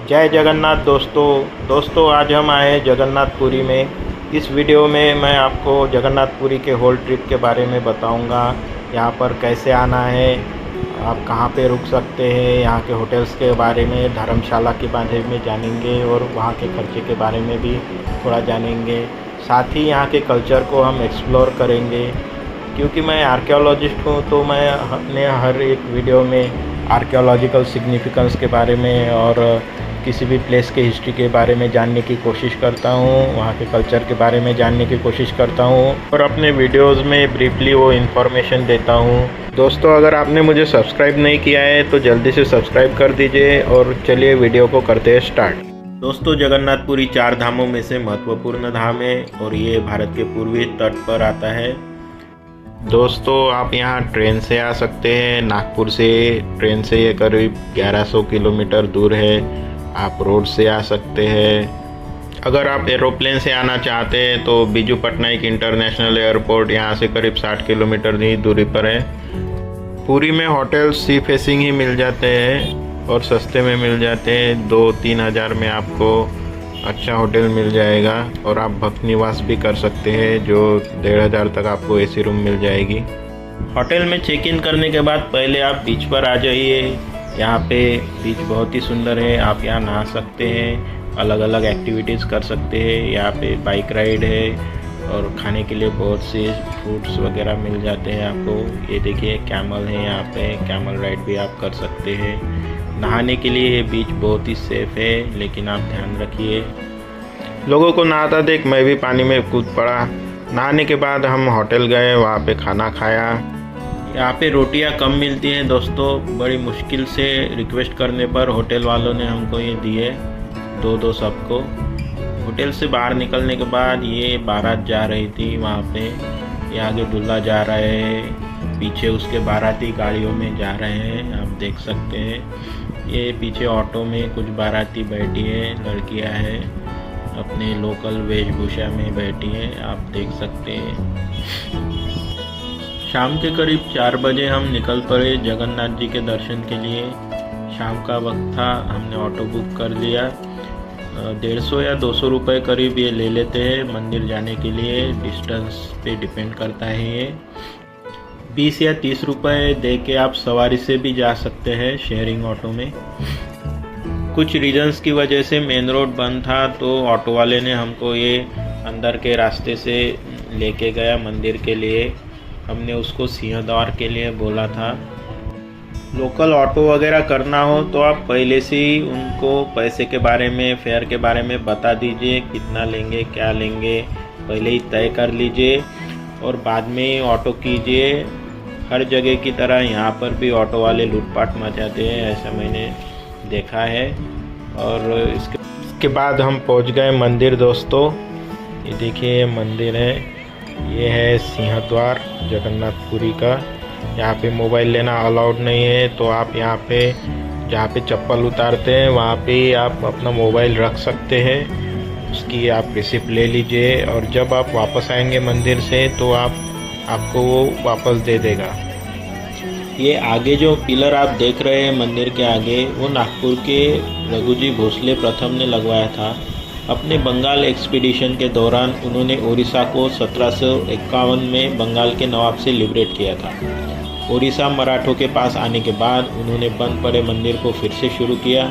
जय जगन्नाथ दोस्तों आज हम आए हैं जगन्नाथपुरी में। इस वीडियो में मैं आपको जगन्नाथपुरी के होल ट्रिप के बारे में बताऊंगा। यहाँ पर कैसे आना है, आप कहाँ पे रुक सकते हैं, यहाँ के होटल्स के बारे में, धर्मशाला के बारे में जानेंगे और वहाँ के खर्चे के बारे में भी थोड़ा जानेंगे। साथ ही यहाँ के कल्चर को हम एक्सप्लोर करेंगे। क्योंकि मैं आर्कियोलॉजिस्ट हूँ तो मैं अपने हर एक वीडियो में आर्कियोलॉजिकल सिग्निफिकेंस के बारे में और किसी भी प्लेस के हिस्ट्री के बारे में जानने की कोशिश करता हूँ, वहाँ के कल्चर के बारे में जानने की कोशिश करता हूँ और अपने वीडियोस में ब्रीफली वो इन्फॉर्मेशन देता हूँ। दोस्तों अगर आपने मुझे सब्सक्राइब नहीं किया है तो जल्दी से सब्सक्राइब कर दीजिए और चलिए वीडियो को करते हैं स्टार्ट। दोस्तों जगन्नाथपुरी 4 धामों में से महत्वपूर्ण धाम है और ये भारत के पूर्वी तट पर आता है। दोस्तों आप यहाँ ट्रेन से आ सकते हैं। नागपुर से ट्रेन से ये करीब 1100 किलोमीटर दूर है। आप रोड से आ सकते हैं। अगर आप एरोप्लेन से आना चाहते हैं तो बीजू पटनायक इंटरनेशनल एयरपोर्ट यहाँ से करीब 60 किलोमीटर की दूरी पर है। पुरी में होटल सी फेसिंग ही मिल जाते हैं और सस्ते में मिल जाते हैं। 2-3 हज़ार में आपको अच्छा होटल मिल जाएगा और आप भक्त निवास भी कर सकते हैं जो 1500 तक आपको एसी रूम मिल जाएगी। होटल में चेक इन करने के बाद पहले आप बीच पर आ जाइए। यहाँ पे बीच बहुत ही सुंदर है, आप यहाँ नहा सकते हैं, अलग अलग एक्टिविटीज़ कर सकते हैं। यहाँ पे बाइक राइड है और खाने के लिए बहुत से फ्रूट्स वगैरह मिल जाते हैं आपको। ये देखिए कैमल है, यहाँ पे कैमल राइड भी आप कर सकते हैं। नहाने के लिए ये बीच बहुत ही सेफ है, लेकिन आप ध्यान रखिए। लोगों को नहाता देख मैं भी पानी में कूद पड़ा। नहाने के बाद हम होटल गए, वहाँ पे खाना खाया। यहाँ पे रोटियाँ कम मिलती हैं दोस्तों, बड़ी मुश्किल से रिक्वेस्ट करने पर होटल वालों ने हमको ये दिए 2-2 सबको। होटल से बाहर निकलने के बाद ये बारात जा रही थी वहाँ पे। ये आगे दूल्हा जा रहा है, पीछे उसके बाराती गाड़ियों में जा रहे हैं, आप देख सकते हैं। ये पीछे ऑटो में कुछ बाराती बैठी है, लड़कियां हैं, अपने लोकल वेशभूषा में बैठी हैं, आप देख सकते हैं। शाम के करीब 4 बजे हम निकल पड़े जगन्नाथ जी के दर्शन के लिए। शाम का वक्त था, हमने ऑटो बुक कर लिया। 150 या 200 रुपये करीब ये ले लेते हैं मंदिर जाने के लिए, डिस्टेंस पे डिपेंड करता है। ये 20 या 30 रुपये दे के आप सवारी से भी जा सकते हैं शेयरिंग ऑटो में। कुछ रीजंस की वजह से मेन रोड बंद था तो ऑटो वाले ने हमको ये अंदर के रास्ते से लेके गया मंदिर के लिए। हमने उसको सिंहद्वार के लिए बोला था। लोकल ऑटो वगैरह करना हो तो आप पहले से ही उनको पैसे के बारे में, फेयर के बारे में बता दीजिए, कितना लेंगे, क्या लेंगे, पहले ही तय कर लीजिए और बाद में ऑटो कीजिए। हर जगह की तरह यहाँ पर भी ऑटो वाले लूटपाट मचाते हैं, ऐसा मैंने देखा है। और इसके बाद हम पहुँच गए मंदिर। दोस्तों ये देखिए मंदिर है, ये है सिंहद्वार जगन्नाथपुरी का। यहाँ पे मोबाइल लेना अलाउड नहीं है, तो आप यहाँ पे जहाँ पे चप्पल उतारते हैं वहाँ पे आप अपना मोबाइल रख सकते हैं। उसकी आप रिसिप्ट ले लीजिए और जब आप वापस आएंगे मंदिर से तो आपको वो वापस दे देगा। ये आगे जो पिलर आप देख रहे हैं मंदिर के आगे, वो नागपुर के रघुजी भोसले प्रथम ने लगवाया था। अपने बंगाल एक्सपीडिशन के दौरान उन्होंने उड़ीसा को 1751 में बंगाल के नवाब से लिबरेट किया था। उड़ीसा मराठों के पास आने के बाद उन्होंने बंद पड़े मंदिर को फिर से शुरू किया।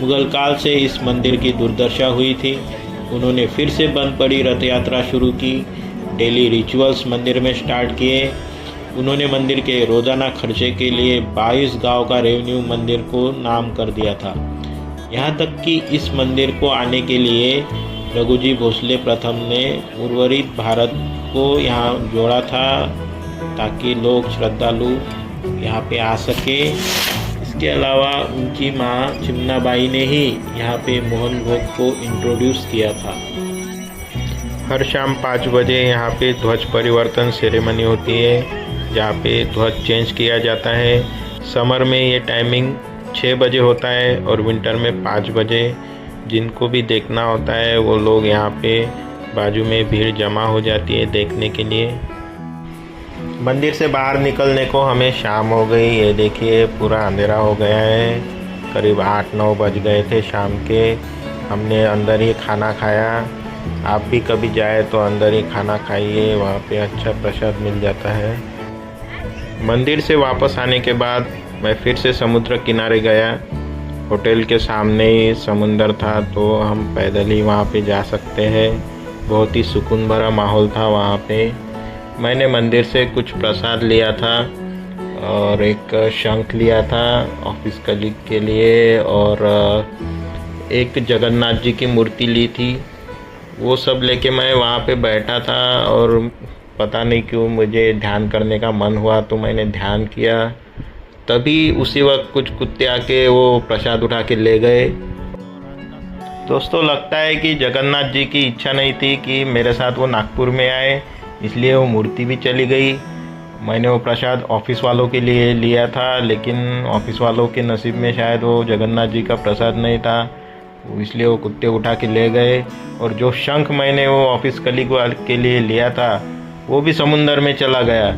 मुगल काल से इस मंदिर की दुर्दशा हुई थी। उन्होंने फिर से बंद पड़ी रथ यात्रा शुरू की, डेली रिचुअल्स मंदिर में स्टार्ट किए। उन्होंने मंदिर के रोज़ाना खर्चे के लिए 22 गांव का रेवेन्यू मंदिर को नाम कर दिया था। यहाँ तक कि इस मंदिर को आने के लिए रघुजी भोसले प्रथम ने उर्वरित भारत को यहाँ जोड़ा था ताकि लोग श्रद्धालु यहाँ पे आ सके। इसके अलावा उनकी माँ चिमनाबाई ने ही यहाँ पे मोहन भोग को इंट्रोड्यूस किया था। हर शाम 5 बजे यहाँ पे ध्वज परिवर्तन सेरेमनी होती है, जहाँ पे ध्वज चेंज किया जाता है। समर में ये टाइमिंग 6 बजे होता है और विंटर में 5 बजे। जिनको भी देखना होता है वो लोग यहाँ पे बाजू में भीड़ जमा हो जाती है देखने के लिए। मंदिर से बाहर निकलने को हमें शाम हो गई। ये देखिए पूरा अंधेरा हो गया है। करीब 8-9 बज गए थे शाम के। हमने अंदर ही खाना खाया। आप भी कभी जाए तो अंदर ही खाना खाइए, वहाँ पे अच्छा प्रसाद मिल जाता है। मंदिर से वापस आने के बाद मैं फिर से समुद्र किनारे गया। होटल के सामने ही समुंदर था, तो हम पैदल ही वहाँ पे जा सकते हैं। बहुत ही सुकून भरा माहौल था वहाँ पे। मैंने मंदिर से कुछ प्रसाद लिया था और एक शंख लिया था ऑफिस कलीग के लिए, और एक जगन्नाथ जी की मूर्ति ली थी। वो सब लेके मैं वहाँ पे बैठा था और पता नहीं क्यों मुझे ध्यान करने का मन हुआ, तो मैंने ध्यान किया। तभी उसी वक्त कुछ कुत्ते आके वो प्रसाद उठा के ले गए। दोस्तों, लगता है कि जगन्नाथ जी की इच्छा नहीं थी कि मेरे साथ वो नागपुर में आए, इसलिए वो मूर्ति भी चली गई। मैंने वो प्रसाद ऑफिस वालों के लिए लिया था, लेकिन ऑफिस वालों के नसीब में शायद वो जगन्नाथ जी का प्रसाद नहीं था, इसलिए वो कुत्ते उठा के ले गए। और जो शंख मैंने वो ऑफिस कलीग के लिए लिया था वो भी समुंदर में चला गया।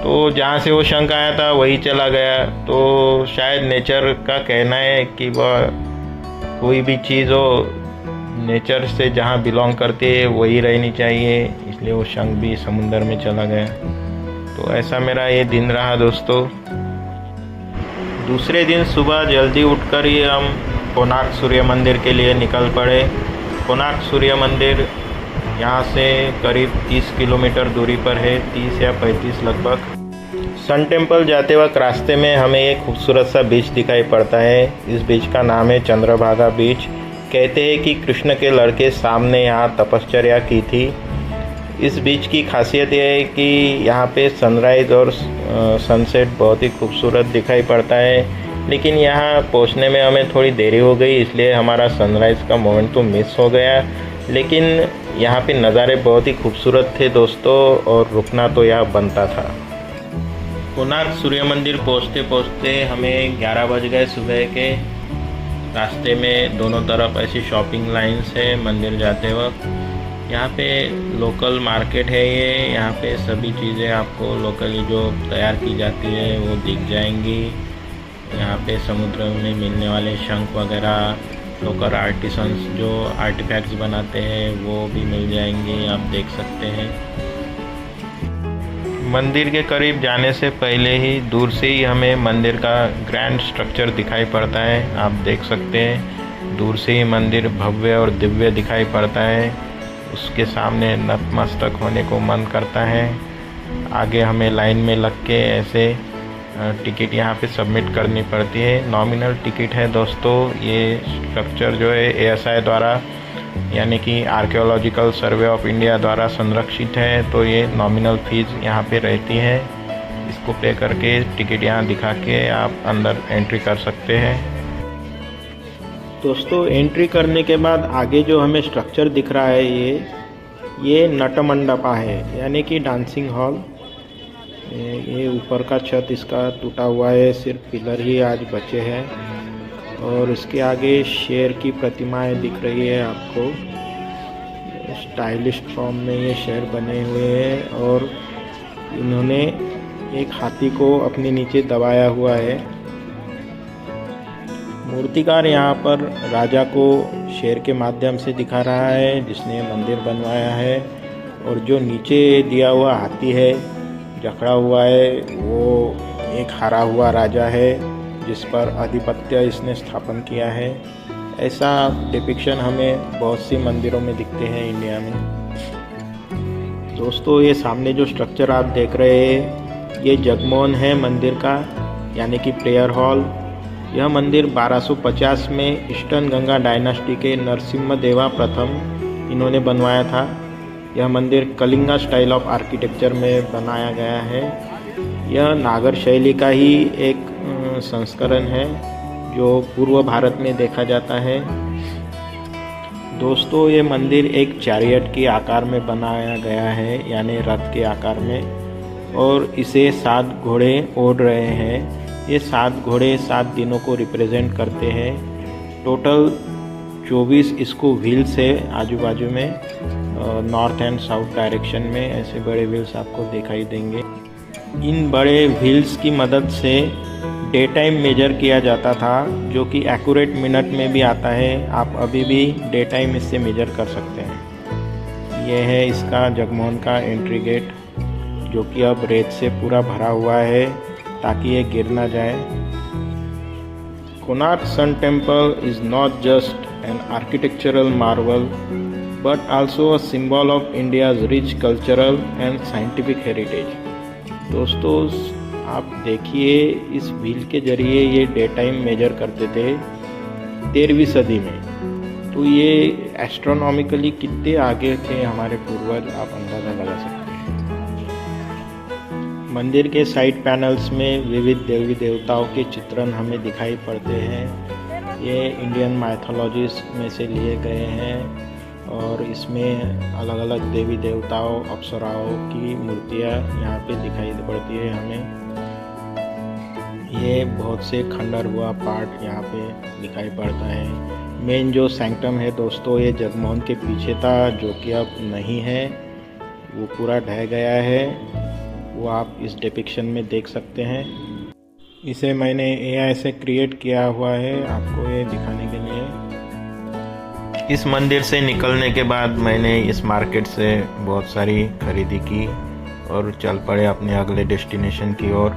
तो जहाँ से वो शंख आया था वही चला गया। तो शायद नेचर का कहना है कि वह कोई भी चीज़ हो, नेचर से जहाँ बिलोंग करती है वही रहनी चाहिए, इसलिए वो शंख भी समुंदर में चला गया। तो ऐसा मेरा ये दिन रहा दोस्तों। दूसरे दिन सुबह जल्दी उठकर ही हम कोणार्क सूर्य मंदिर के लिए निकल पड़े। कोणार्क सूर्य मंदिर यहाँ से करीब 30 किलोमीटर दूरी पर है, 30 या 35 लगभग। सन टेम्पल जाते वक्त रास्ते में हमें एक खूबसूरत सा बीच दिखाई पड़ता है। इस बीच का नाम है चंद्रभागा बीच। कहते हैं कि कृष्ण के लड़के सामने यहाँ तपश्चर्या की थी। इस बीच की खासियत यह है कि यहाँ पे सनराइज़ और सनसेट बहुत ही खूबसूरत दिखाई पड़ता है, लेकिन यहाँ पहुँचने में हमें थोड़ी देरी हो गई, इसलिए हमारा सनराइज़ का मोमेंट तो मिस हो गया। लेकिन यहाँ पे नज़ारे बहुत ही खूबसूरत थे दोस्तों, और रुकना तो यहाँ बनता था। कोणार्क सूर्य मंदिर पहुँचते पहुँचते हमें 11 बज गए सुबह के। रास्ते में दोनों तरफ ऐसी शॉपिंग लाइन्स है मंदिर जाते वक्त। यहाँ पे लोकल मार्केट है ये, यहाँ पे सभी चीज़ें आपको लोकली जो तैयार की जाती है वो दिख जाएंगी। यहाँ पे समुद्र में मिलने वाले शंख वगैरह, लोकल आर्टिसंस जो आर्टिफैक्ट्स बनाते हैं वो भी मिल जाएंगे, आप देख सकते हैं। मंदिर के करीब जाने से पहले ही दूर से ही हमें मंदिर का ग्रैंड स्ट्रक्चर दिखाई पड़ता है, आप देख सकते हैं। दूर से ही मंदिर भव्य और दिव्य दिखाई पड़ता है, उसके सामने नतमस्तक होने को मन करता है। आगे हमें लाइन में लग के ऐसे टिकट यहाँ पे सबमिट करनी पड़ती है। नॉमिनल टिकट है दोस्तों। ये स्ट्रक्चर जो है ASI द्वारा, यानी कि आर्कियोलॉजिकल सर्वे ऑफ इंडिया द्वारा संरक्षित है, तो ये नॉमिनल फीस यहाँ पे रहती है। इसको पे करके टिकट यहाँ दिखा के आप अंदर एंट्री कर सकते हैं। दोस्तों, एंट्री करने के बाद आगे जो हमें स्ट्रक्चर दिख रहा है ये नट मंडपा है, यानी कि डांसिंग हॉल। ये ऊपर का छत इसका टूटा हुआ है, सिर्फ पिलर ही आज बचे हैं। और इसके आगे शेर की प्रतिमाएं दिख रही है आपको। स्टाइलिश फॉर्म में ये शेर बने हुए हैं, और इन्होंने एक हाथी को अपने नीचे दबाया हुआ है। मूर्तिकार यहाँ पर राजा को शेर के माध्यम से दिखा रहा है, जिसने मंदिर बनवाया है। और जो नीचे दिया हुआ हाथी है, जकड़ा हुआ है, वो एक हारा हुआ राजा है, जिस पर आधिपत्य इसने स्थापन किया है। ऐसा डिपिक्शन हमें बहुत सी मंदिरों में दिखते हैं इंडिया में। दोस्तों, ये सामने जो स्ट्रक्चर आप देख रहे हैं, ये जगमोहन है मंदिर का, यानी कि प्रेयर हॉल। यह मंदिर 1250 में ईस्टर्न गंगा डायनास्टी के नरसिम्हा प्रथम इन्होंने बनवाया था। यह मंदिर कलिंगा स्टाइल ऑफ आर्किटेक्चर में बनाया गया है। यह नागर शैली का ही एक संस्करण है जो पूर्व भारत में देखा जाता है। दोस्तों, ये मंदिर एक चैरियट के आकार में बनाया गया है, यानी रथ के आकार में, और इसे 7 घोड़े ओढ़ रहे हैं। ये 7 घोड़े 7 दिनों को रिप्रेजेंट करते हैं। टोटल 24 इसको व्हील्स है आजू बाजू में, नॉर्थ एंड साउथ डायरेक्शन में ऐसे बड़े व्हील्स आपको दिखाई देंगे। इन बड़े व्हील्स की मदद से डे टाइम मेजर किया जाता था, जो कि एक्यूरेट मिनट में भी आता है। आप अभी भी डे टाइम इससे मेजर कर सकते हैं। यह है इसका जगमोहन का एंट्री गेट, जो कि अब रेत से पूरा भरा हुआ है ताकि ये गिर ना जाए। Konark sun temple is not just an architectural marvel but also a symbol of India's rich cultural and scientific heritage। दोस्तों, आप देखिए, इस व्हील के जरिए ये डे टाइम मेजर करते थे 13वीं सदी में। तो ये एस्ट्रोनॉमिकली कितने आगे थे हमारे पूर्वज, आप अंदाज़ा लगा सकते हैं। मंदिर के साइड पैनल्स में विविध देवी देवताओं के चित्रण हमें दिखाई पड़ते हैं। ये इंडियन माइथोलॉजीज में से लिए गए हैं और इसमें अलग अलग देवी देवताओं, अप्सराओं की मूर्तियाँ यहाँ पे दिखाई पड़ती है हमें। ये बहुत से खंडर हुआ पार्ट यहाँ पे दिखाई पड़ता है। मेन जो सैंक्टम है दोस्तों, ये जगमोहन के पीछे था, जो कि अब नहीं है, वो पूरा ढह गया है। वो आप इस डिपिक्शन में देख सकते हैं। इसे मैंने AI से क्रिएट किया हुआ है आपको ये दिखाने के लिए। इस मंदिर से निकलने के बाद मैंने इस मार्केट से बहुत सारी खरीदी की और चल पड़े अपने अगले डेस्टिनेशन की ओर।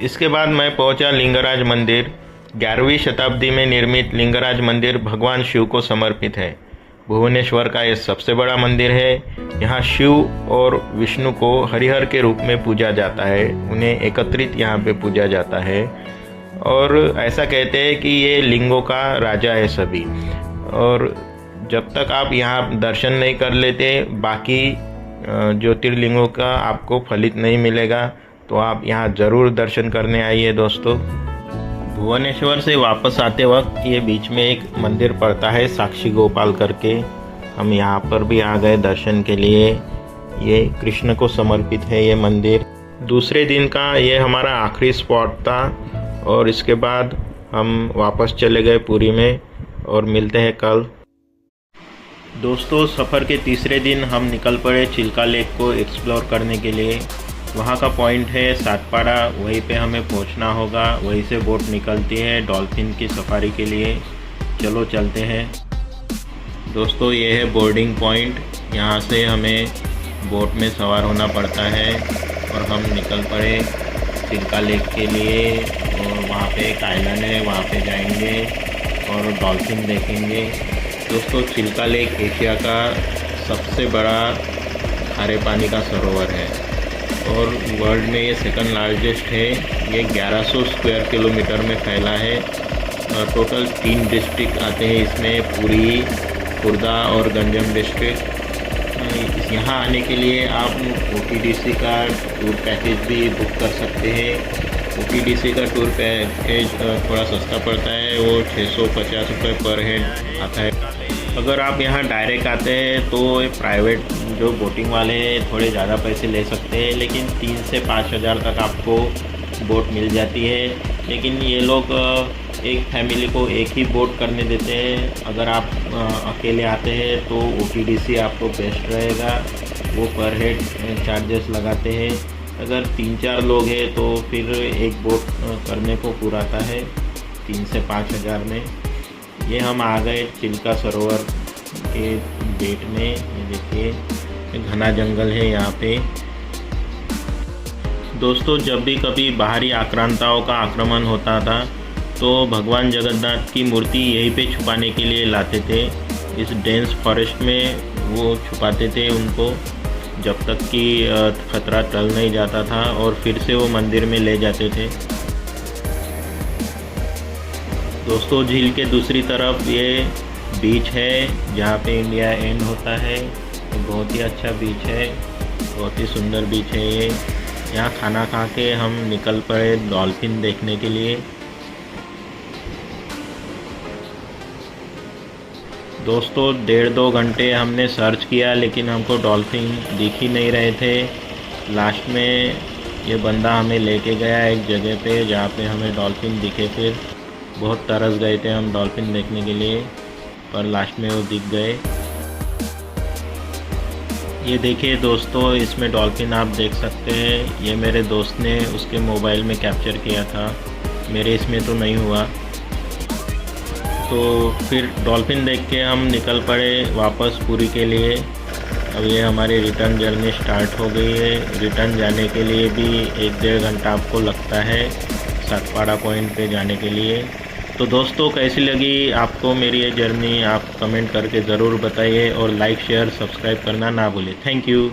इसके बाद मैं पहुंचा लिंगराज मंदिर। 11वीं शताब्दी में निर्मित लिंगराज मंदिर भगवान शिव को समर्पित है। भुवनेश्वर का ये सबसे बड़ा मंदिर है। यहाँ शिव और विष्णु को हरिहर के रूप में पूजा जाता है। उन्हें एकत्रित यहाँ पे पूजा जाता है और ऐसा कहते हैं कि ये लिंगों का राजा है सभी। और जब तक आप यहाँ दर्शन नहीं कर लेते, बाकी ज्योतिर्लिंगों का आपको फलित नहीं मिलेगा। तो आप यहाँ ज़रूर दर्शन करने आइए दोस्तों। भुवनेश्वर से वापस आते वक्त ये बीच में एक मंदिर पड़ता है साक्षी गोपाल करके। हम यहाँ पर भी आ गए दर्शन के लिए। ये कृष्ण को समर्पित है ये मंदिर। दूसरे दिन का ये हमारा आखिरी स्पॉट था और इसके बाद हम वापस चले गए पुरी में और मिलते हैं कल। दोस्तों, सफ़र के तीसरे दिन हम निकल पड़े चिल्का लेक को एक्सप्लोर करने के लिए। वहाँ का पॉइंट है सातपाड़ा, वहीं पे हमें पहुँचना होगा। वहीं से बोट निकलती है डॉल्फिन की सफारी के लिए। चलो चलते हैं दोस्तों। ये है बोर्डिंग पॉइंट। यहाँ से हमें बोट में सवार होना पड़ता है और हम निकल पड़े चिल्का लेक के लिए। और वहाँ पे एक आइलैंड है, वहाँ पे जाएंगे और डॉल्फिन देखेंगे। दोस्तों, चिल्का लेक एशिया का सबसे बड़ा खारे पानी का सरोवर है और वर्ल्ड में ये सेकंड लार्जेस्ट है। ये 1100 स्क्वायर किलोमीटर में फैला है। टोटल 3 डिस्ट्रिक्ट आते हैं इसमें, पुरी, खुर्दा और गंजम डिस्ट्रिक्ट। यहाँ आने के लिए आप OTDC का टूर पैकेज भी बुक कर सकते हैं। OTDC का टूर पैकेज थोड़ा सस्ता पड़ता है, वो 650 रुपये पर हेड आता है। अगर आप यहाँ डायरेक्ट आते हैं तो प्राइवेट जो बोटिंग वाले हैं थोड़े ज़्यादा पैसे ले सकते हैं, लेकिन 3 से 5 हज़ार तक आपको बोट मिल जाती है। लेकिन ये लोग एक फैमिली को एक ही बोट करने देते हैं। अगर आप अकेले आते हैं तो OTDC आपको बेस्ट रहेगा, वो पर हेड चार्जेस लगाते हैं। अगर 3-4 लोग हैं तो फिर एक बोट करने को पुराता है 3 से 5 हज़ार में। ये हम आ गए चिल्का सरोवर के गेट में। ये देखिए घना जंगल है यहाँ पे। दोस्तों, जब भी कभी बाहरी आक्रांताओं का आक्रमण होता था तो भगवान जगन्नाथ की मूर्ति यहीं पे छुपाने के लिए लाते थे। इस डेंस फॉरेस्ट में वो छुपाते थे उनको, जब तक कि खतरा टल नहीं जाता था और फिर से वो मंदिर में ले जाते थे। दोस्तों, झील के दूसरी तरफ ये बीच है जहाँ पे इंडिया एंड होता है। बहुत ही अच्छा बीच है, बहुत ही सुंदर बीच है ये। यहाँ खाना खा के हम निकल पड़े डॉल्फिन देखने के लिए। दोस्तों, 1.5-2 घंटे हमने सर्च किया लेकिन हमको डॉल्फिन दिख ही नहीं रहे थे। लास्ट में ये बंदा हमें लेके गया एक जगह पे जहाँ पे हमें डॉल्फिन दिखे। फिर बहुत तरस गए थे हम डॉल्फिन देखने के लिए, पर लास्ट में वो दिख गए। ये देखिए दोस्तों, इसमें डॉल्फिन आप देख सकते हैं। ये मेरे दोस्त ने उसके मोबाइल में कैप्चर किया था। मेरे इसमें तो नहीं हुआ। तो फिर डॉल्फिन देख के हम निकल पड़े वापस पुरी के लिए। अब ये हमारी रिटर्न जर्नी स्टार्ट हो गई है। रिटर्न जाने के लिए भी 1-1.5 घंटा आपको लगता है सातपाड़ा पॉइंट पे जाने के लिए। तो दोस्तों कैसी लगी आपको मेरी ये जर्नी, आप कमेंट करके ज़रूर बताइए और लाइक शेयर सब्सक्राइब करना ना भूलें। Thank you.